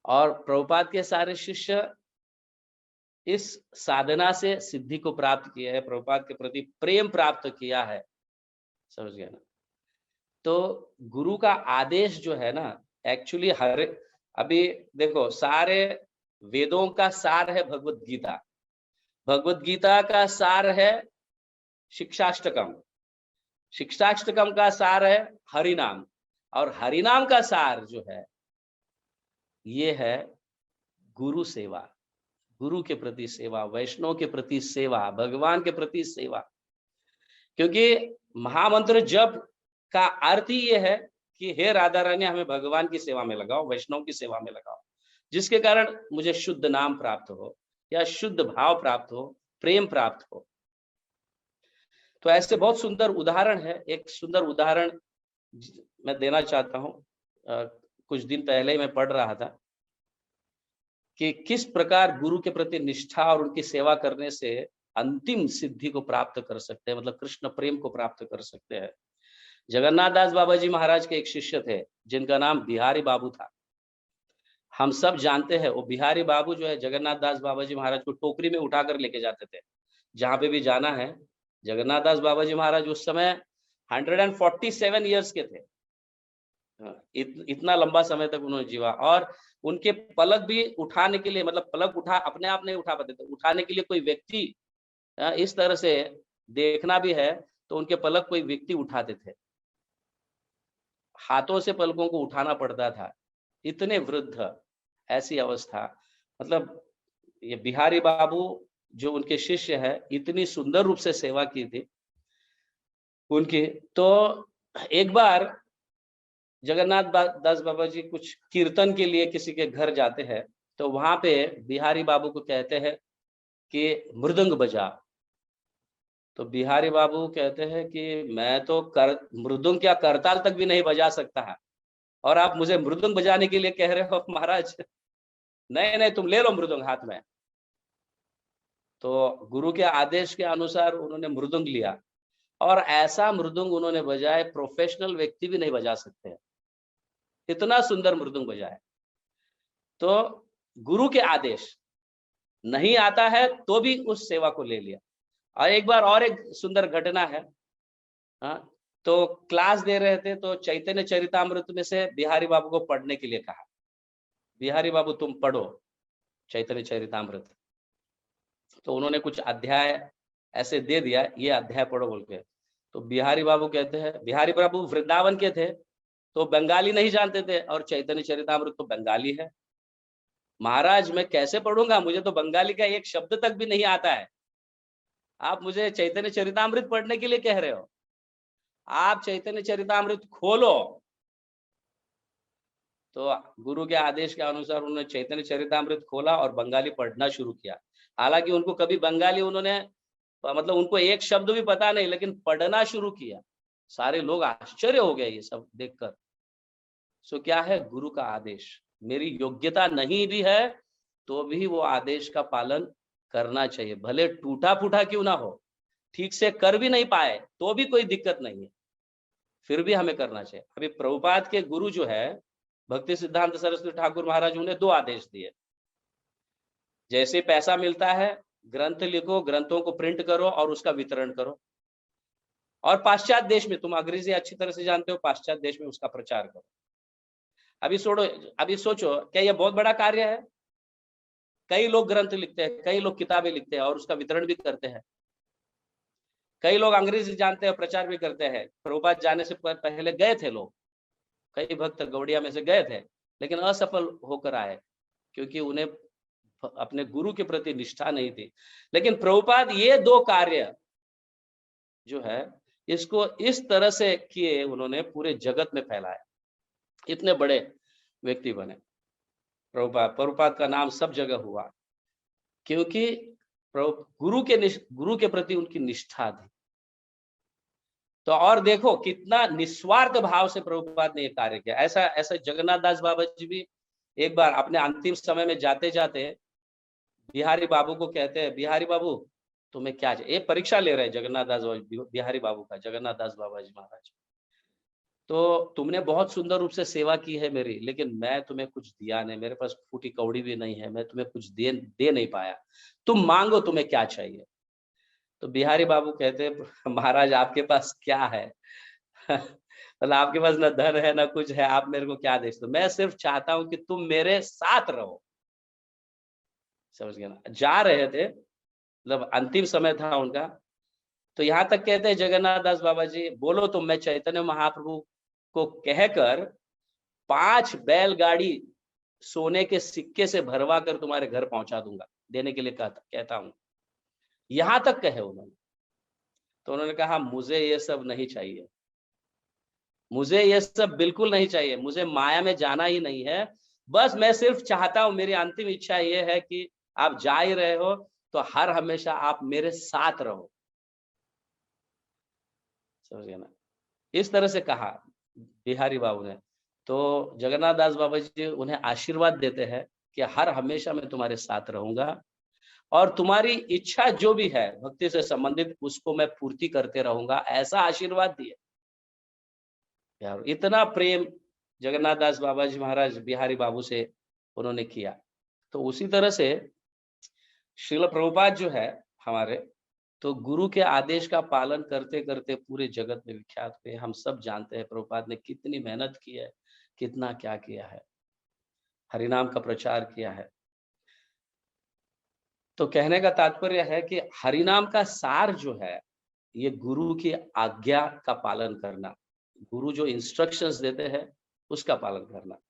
और प्रभुपाद के सारे शिष्य इस साधना से सिद्धि को प्राप्त किया है, प्रभुपाद के प्रति प्रेम प्राप्त किया है। समझ गया ना? तो गुरु का आदेश जो है ना, एक्चुअली अभी देखो, सारे वेदों का सार है भगवत गीता, भगवत गीता का सार है शिक्षाष्टकम, शिक्षाष्टकम का सार है हरिनाम, और हरिनाम का सार जो है ये है गुरु सेवा, गुरु के प्रति सेवा, वैष्णव के प्रति सेवा, भगवान के प्रति सेवा। क्योंकि महामंत्र जप का अर्थ ही ये है कि हे राधा रानी, हमें भगवान की सेवा में लगाओ, वैष्णव की सेवा में लगाओ, जिसके कारण मुझे शुद्ध नाम प्राप्त हो या शुद्ध भाव प्राप्त हो, प्रेम प्राप्त हो। तो ऐसे बहुत सुंदर उदाहरण है। एक सुंदर उदाहरण मैं देना चाहता हूँ। कुछ दिन पहले ही मैं पढ़ रहा था कि किस प्रकार गुरु के प्रति निष्ठा और उनकी सेवा करने से अंतिम सिद्धि को प्राप्त कर सकते हैं, मतलब कृष्ण प्रेम को प्राप्त कर सकते हैं। जगन्नाथ दास बाबा जी महाराज के एक शिष्य थे जिनका नाम बिहारी बाबू था। हम सब जानते हैं वो बिहारी बाबू जो है जगन्नाथ दास बाबा जी महाराज को टोकरी में उठाकर लेके जाते थे, जहाँ पे भी जाना है। जगन्नाथ दास बाबा जी महाराज उस समय 147 ईयर्स के थे। इतना लंबा समय तक उन्होंने जीवा, और उनके पलक भी उठाने के लिए, मतलब पलक उठा अपने आप नहीं उठा पाते थे, उठाने के लिए कोई व्यक्ति इस तरह से देखना भी है तो उनके पलक कोई व्यक्ति उठाते थे, हाथों से पलकों को उठाना पड़ता था, इतने वृद्ध, ऐसी अवस्था। मतलब ये बिहारी बाबू जो उनके शिष्य है, इतनी सुंदर रूप से सेवा की थी उनकी। तो एक बार जगन्नाथ दास बाबा जी कुछ कीर्तन के लिए किसी के घर जाते हैं, तो वहां पे बिहारी बाबू को कहते हैं कि मृदंग बजा। तो बिहारी बाबू कहते हैं कि मैं तो मृदंग क्या करताल तक भी नहीं बजा सकता है, और आप मुझे मृदंग बजाने के लिए कह रहे हो महाराज। नहीं नहीं, तुम ले लो मृदंग हाथ में। तो गुरु के आदेश के अनुसार उन्होंने मृदंग लिया, और ऐसा मृदंग उन्होंने बजाए प्रोफेशनल व्यक्ति भी नहीं बजा सकते हैं, इतना सुंदर मृदंग बजाए। तो गुरु के आदेश, नहीं आता है तो भी उस सेवा को ले लिया। और एक बार और एक सुंदर घटना है। हाँ, तो क्लास दे रहे थे, तो चैतन्य चरितामृत में से बिहारी बाबू को पढ़ने के लिए कहा, बिहारी बाबू तुम पढ़ो चैतन्य चरितामृत। तो उन्होंने कुछ अध्याय ऐसे दे दिया, ये अध्याय पढ़ो बोल के। तो बिहारी बाबू कहते हैं, बिहारी बाबू वृंदावन के थे तो बंगाली नहीं जानते थे, और चैतन्य चरितामृत तो बंगाली है। महाराज मैं कैसे पढ़ूंगा, मुझे तो बंगाली का एक शब्द तक भी नहीं आता है, आप मुझे चैतन्य चरितामृत पढ़ने के लिए कह रहे हो। आप चैतन्य चरितामृत खोलो। तो गुरु के आदेश के अनुसार उन्होंने चैतन्य चरितामृत खोला और बंगाली पढ़ना शुरू किया। हालांकि उनको कभी बंगाली उन्होंने, मतलब उनको एक शब्द भी पता नहीं, लेकिन पढ़ना शुरू किया। सारे लोग आश्चर्य हो गए ये सब देखकर। सो क्या है, गुरु का आदेश। मेरी योग्यता नहीं भी है तो भी वो आदेश का पालन करना चाहिए, भले टूटा फूटा क्यों ना हो, ठीक से कर भी नहीं पाए तो भी कोई दिक्कत नहीं है, फिर भी हमें करना चाहिए। अभी प्रभुपाद के गुरु जो है भक्ति सिद्धांत सरस्वती ठाकुर महाराज, उन्हें 2 आदेश दिए। जैसे पैसा मिलता है, ग्रंथ लिखो, ग्रंथों को प्रिंट करो और उसका वितरण करो, और पाश्चात्य देश में, तुम अंग्रेजी अच्छी तरह से जानते हो, पाश्चात्य देश में उसका प्रचार करो। अभी सोचो क्या यह बहुत बड़ा कार्य है? कई लोग ग्रंथ लिखते हैं, कई लोग किताबें लिखते हैं और उसका वितरण भी करते हैं। कई लोग अंग्रेजी जानते हैं, प्रचार भी करते हैं। प्रभुपाद जाने से पहले गए थे लोग, कई भक्त गौड़िया में से गए थे, लेकिन असफल होकर आए, क्योंकि उन्हें अपने गुरु के प्रति निष्ठा नहीं थी। लेकिन प्रभुपाद ये 2 कार्य जो है, इसको इस तरह से किए, उन्होंने पूरे जगत में फैलाया, इतने बड़े व्यक्ति बने। प्रभुपाद का नाम सब जगह हुआ, क्योंकि गुरु के प्रति उनकी निष्ठा थी। तो और देखो कितना निस्वार्थ भाव से प्रभुपाद ने ये कार्य किया। ऐसा जगन्नाथ दास बाबा जी भी एक बार अपने अंतिम समय में जाते जाते बिहारी बाबू को कहते हैं, बिहारी बाबू तुम्हें क्या चाहिए? ये परीक्षा ले रहे हैं जगन्नाथ दास बिहारी बाबू का, जगन्नाथ दास बाबा जी महाराज। तो तुमने बहुत सुंदर रूप से सेवा की है मेरी, लेकिन मैं तुम्हें कुछ दिया नहीं, मेरे पास फूटी कौड़ी भी नहीं है, मैं तुम्हें कुछ दे नहीं पाया, तुम मांगो तुम्हें क्या चाहिए। तो बिहारी बाबू कहते महाराज आपके पास क्या है? मतलब आपके पास ना धन है ना कुछ है, आप मेरे को क्या दे सकते? मैं सिर्फ चाहता हूं कि तुम मेरे साथ रहो। समझ गए ना? जा रहे थे, मतलब अंतिम समय था उनका। तो यहां तक कहते हैं जगन्नाथ दास बाबा जी, बोलो तो मैं चैतन्य महाप्रभु को कहकर 5 बैलगाड़ी सोने के सिक्के से भरवा कर तुम्हारे घर पहुंचा दूंगा, देने के लिए कहता हूं, यहां तक कहे उन्होंने। तो उन्होंने कहा मुझे ये सब नहीं चाहिए, मुझे ये सब बिल्कुल नहीं चाहिए, मुझे माया में जाना ही नहीं है, बस मैं सिर्फ चाहता हूं, मेरी अंतिम इच्छा ये है कि आप जा ही रहे हो तो हर हमेशा आप मेरे साथ रहो। समझिए ना? इस तरह से कहा बिहारी बाबू ने। तो जगन्नाथ दास बाबा जी उन्हें आशीर्वाद देते हैं कि हर हमेशा मैं तुम्हारे साथ रहूंगा, और तुम्हारी इच्छा जो भी है भक्ति से संबंधित उसको मैं पूर्ति करते रहूंगा, ऐसा आशीर्वाद दिए। यार इतना प्रेम जगन्नाथ दास बाबा जी महाराज बिहारी बाबू से उन्होंने किया। तो उसी तरह से श्रील प्रभुपाद जो है हमारे, तो गुरु के आदेश का पालन करते करते पूरे जगत में विख्यात हुए। हम सब जानते हैं प्रभुपाद ने कितनी मेहनत की है, कितना क्या किया है, हरिनाम का प्रचार किया है। तो कहने का तात्पर्य है कि हरिनाम का सार जो है ये गुरु की आज्ञा का पालन करना, गुरु जो इंस्ट्रक्शंस देते हैं उसका पालन करना।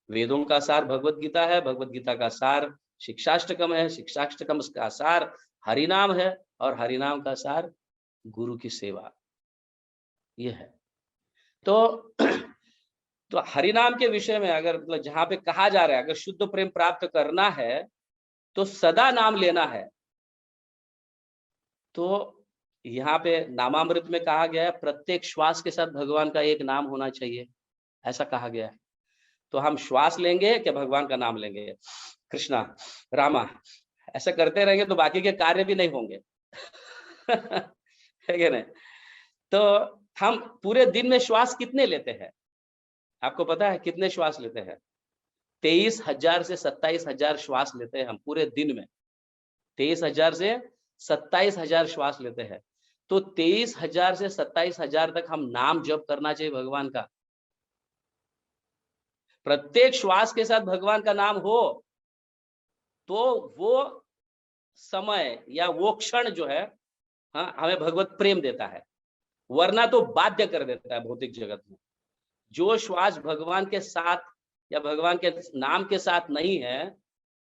वेदों का सार भगवत गीता है, भगवत गीता का सार शिक्षाष्टकम है, शिक्षाष्टकम का सार हरिनाम है, और हरिनाम का सार गुरु की सेवा ये है। तो तो हरिनाम के विषय में अगर मतलब जहां पे कहा जा रहा है अगर शुद्ध प्रेम प्राप्त करना है तो सदा नाम लेना है। तो यहाँ पे नामामृत में कहा गया है प्रत्येक श्वास के साथ भगवान का एक नाम होना चाहिए, ऐसा कहा गया है। तो हम श्वास लेंगे कि भगवान का नाम लेंगे, कृष्णा रामा ऐसा करते रहेंगे तो बाकी के कार्य भी नहीं होंगे है कि नहीं? तो हम पूरे दिन में श्वास कितने लेते हैं, आपको पता है कितने श्वास लेते हैं? 23,000 से 27,000 श्वास लेते हैं हम पूरे दिन में। 23,000 से 27,000 श्वास लेते हैं। तो 23,000 से 27,000 तक हम नाम जप करना चाहिए भगवान का। प्रत्येक श्वास के साथ भगवान का नाम हो तो वो समय या वो क्षण जो है हाँ हमें भगवत प्रेम देता है, वरना तो बाध्य कर देता है भौतिक जगत में। जो श्वास भगवान के साथ या भगवान के नाम के साथ नहीं है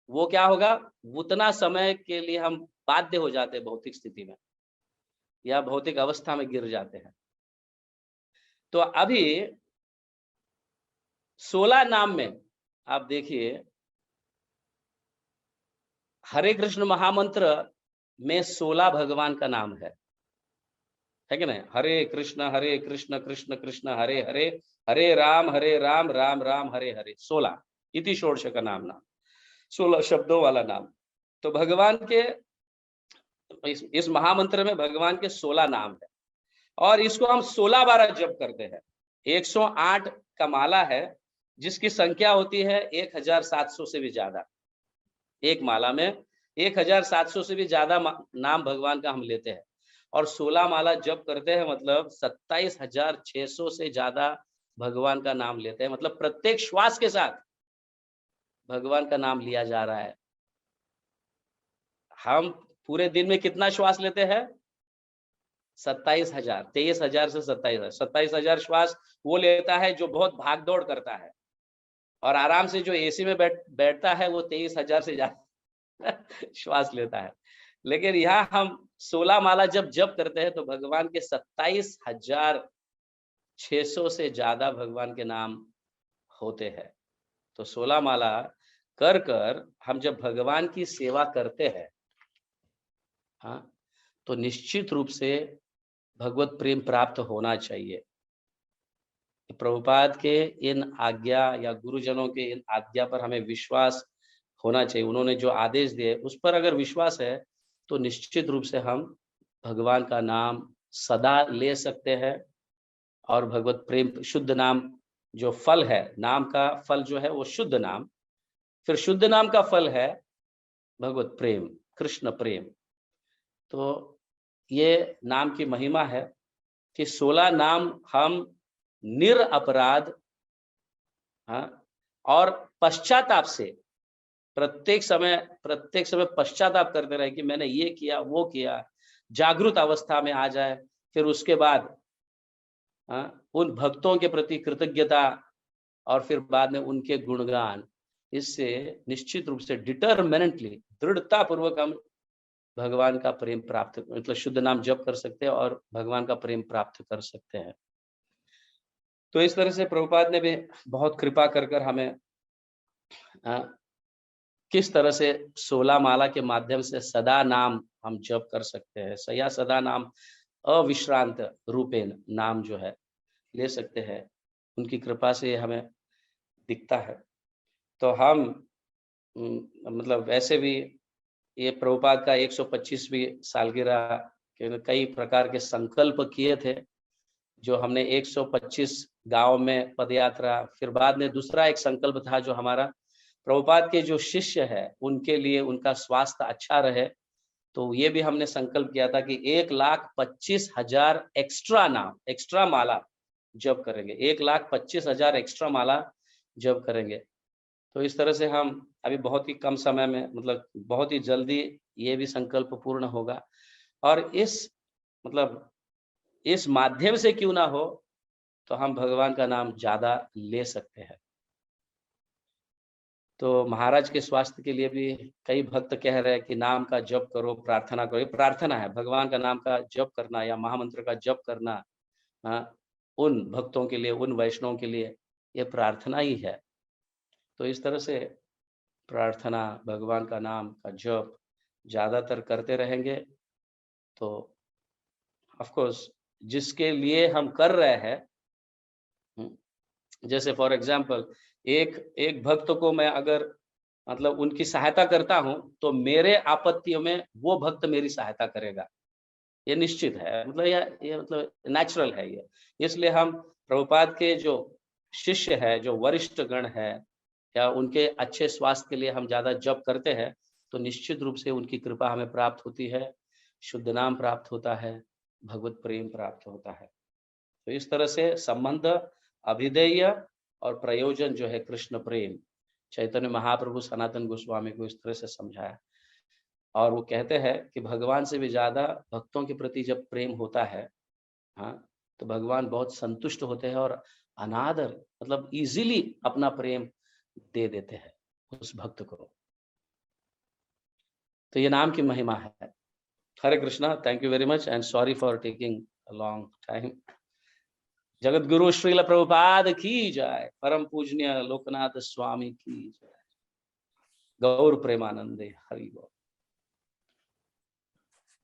वो क्या होगा, उतना समय के लिए हम बाध्य हो जाते हैं भौतिक स्थिति में या भौतिक अवस्था में गिर जाते हैं। तो अभी 16 नाम में आप देखिए हरे कृष्ण महामंत्र में 16 भगवान का नाम है कि नहीं? हरे कृष्ण कृष्ण कृष्ण हरे हरे, हरे राम राम राम हरे हरे। 16 इति षोडश का नाम 16 शब्दों वाला नाम। तो भगवान के इस महामंत्र में भगवान के 16 नाम है और इसको हम 16 बार जप करते हैं। 108 का माला है जिसकी संख्या होती है 1700 से भी ज्यादा। एक माला में 1700 से भी ज्यादा नाम भगवान का हम लेते हैं और 16 माला जप करते हैं, मतलब 27,600 से ज्यादा भगवान का नाम लेते हैं। मतलब प्रत्येक श्वास के साथ भगवान का नाम लिया जा रहा है। हम पूरे दिन में कितना श्वास लेते हैं? 27,000, 23,000 से 27,000। 27,000 श्वास वो लेता है जो बहुत भाग दौड़ करता है, और आराम से जो एसी में बैठता है वो 23,000 से ज्यादा श्वास लेता है। लेकिन यहाँ हम 16 माला जब जप करते हैं तो भगवान के 27,600 से ज्यादा भगवान के नाम होते हैं। तो 16 माला कर कर हम जब भगवान की सेवा करते हैं हाँ तो निश्चित रूप से भगवत प्रेम प्राप्त होना चाहिए। प्रभुपाद के इन आज्ञा या गुरुजनों के इन आज्ञा पर हमें विश्वास होना चाहिए। उन्होंने जो आदेश दिए उस पर अगर विश्वास है तो निश्चित रूप से हम भगवान का नाम सदा ले सकते हैं। और भगवत प्रेम शुद्ध नाम जो फल है, नाम का फल जो है वो शुद्ध नाम, फिर शुद्ध नाम का फल है भगवत प्रेम, कृष्ण प्रेम। तो ये नाम की महिमा है कि 16 नाम हम निरअपराध और पश्चाताप से प्रत्येक समय पश्चाताप करते रहे कि मैंने ये किया वो किया, जागृत अवस्था में आ जाए। फिर उसके बाद उन भक्तों के प्रति कृतज्ञता और फिर बाद में उनके गुणगान, इससे निश्चित रूप से डिटरमिनेटली दृढ़ता पूर्वक हम भगवान का प्रेम प्राप्त मतलब शुद्ध नाम जप कर सकते हैं और भगवान का प्रेम प्राप्त कर सकते हैं। तो इस तरह से प्रभुपाद ने भी बहुत कृपा कर हमें किस तरह से 16 माला के माध्यम से सदा नाम हम जप कर सकते हैं, या सदा नाम अविश्रांत रूपेण नाम जो है ले सकते हैं, उनकी कृपा से हमें दिखता है। तो हम मतलब वैसे भी ये प्रभुपाद का 125वीं सालगिरह के कई प्रकार के संकल्प किए थे, जो हमने 125 गांव में पदयात्रा, फिर बाद में दूसरा एक संकल्प था जो हमारा प्रभुपाद के जो शिष्य है उनके लिए उनका स्वास्थ्य अच्छा रहे, तो ये भी हमने संकल्प किया था कि 1,25,000 एक्स्ट्रा माला जप करेंगे, 1,25,000 एक्स्ट्रा माला जप करेंगे। तो इस तरह से हम अभी बहुत ही कम समय में, मतलब बहुत ही जल्दी ये भी संकल्प पूर्ण होगा, और इस माध्यम से क्यों ना हो तो हम भगवान का नाम ज्यादा ले सकते हैं। तो महाराज के स्वास्थ्य के लिए भी कई भक्त कह रहे हैं कि नाम का जप करो, प्रार्थना करो। ये प्रार्थना है, भगवान का नाम का जप करना या महामंत्र का जप करना, उन भक्तों के लिए, उन वैष्णवों के लिए ये प्रार्थना ही है। तो इस तरह से प्रार्थना, भगवान का नाम का जप ज्यादातर करते रहेंगे तो ऑफ कोर्स जिसके लिए हम कर रहे हैं, जैसे फॉर एग्जांपल एक भक्त को मैं अगर मतलब उनकी सहायता करता हूं तो मेरे आपत्तियों में वो भक्त मेरी सहायता करेगा, ये निश्चित है, मतलब ये मतलब नेचुरल है ये। इसलिए हम प्रभुपाद के जो शिष्य है, जो वरिष्ठ गण है, या उनके अच्छे स्वास्थ्य के लिए हम ज्यादा जप करते हैं तो निश्चित रूप से उनकी कृपा हमें प्राप्त होती है, शुद्ध नाम प्राप्त होता है, भगवत प्रेम प्राप्त होता है। तो इस तरह से संबंध, अभिधेय और प्रयोजन जो है कृष्ण प्रेम, चैतन्य महाप्रभु सनातन गोस्वामी को इस तरह से समझाया। और वो कहते हैं कि भगवान से भी ज्यादा भक्तों के प्रति जब प्रेम होता है, हाँ, तो भगवान बहुत संतुष्ट होते हैं और अनादर मतलब इजीली अपना प्रेम दे देते हैं उस भक्त को। तो ये नाम की महिमा है। Hare Krishna, thank you very much and sorry for taking a long time. Jagat Guru Srila Prabhupada की जय, परम पूजनीय लोकनाथ स्वामी की जय, गौर प्रेमानंदे, हरि बोल।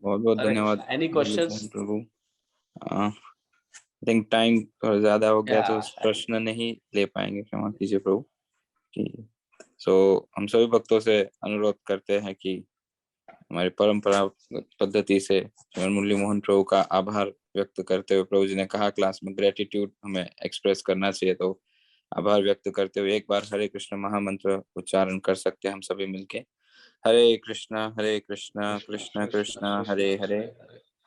बहुत बहुत धन्यवाद any questions Prabhu. I think time थोड़ा ज्यादा हो गया तो प्रश्न नहीं ले पाएंगे, क्षमा कीजिए प्रभु। सो हम सभी भक्तों से अनुरोध करते हैं कि हमारी परंपरा पद्धति से मुरली मोहन प्रभु का आभार व्यक्त करते हुए, प्रभु जी ने कहा क्लास में ग्रेटिट्यूड हमें एक्सप्रेस करना चाहिए, तो आभार व्यक्त करते हुए एक बार हरे कृष्ण महामंत्र उच्चारण कर सकते हैं हम सभी मिलके। हरे कृष्णा कृष्ण कृष्ण हरे हरे,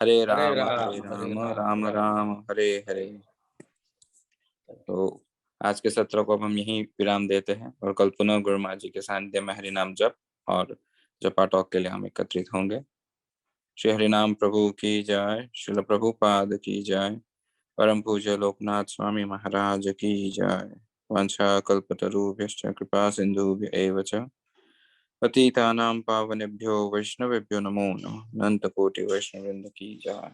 हरे राम राम राम हरे हरे। तो आज के सत्र को अब हम यहीं विराम देते हैं और कल पुनः गुरु महाराज जी के सानिध्य में हरि नाम जप और जपा टॉक के लिए हम एकत्रित होंगे। श्री हरिनाम प्रभु की जय, श्रील प्रभुपाद की जय, परम पूज्य लोकनाथ स्वामी महाराज की जय। वांछा कल्पतरुभ्यश्च कृपा सिंधुभ्य एव च पतितानां पावनेभ्यो वैष्णवेभ्यो नमो नमः। अनंत कोटि वैष्णववृंद की जय।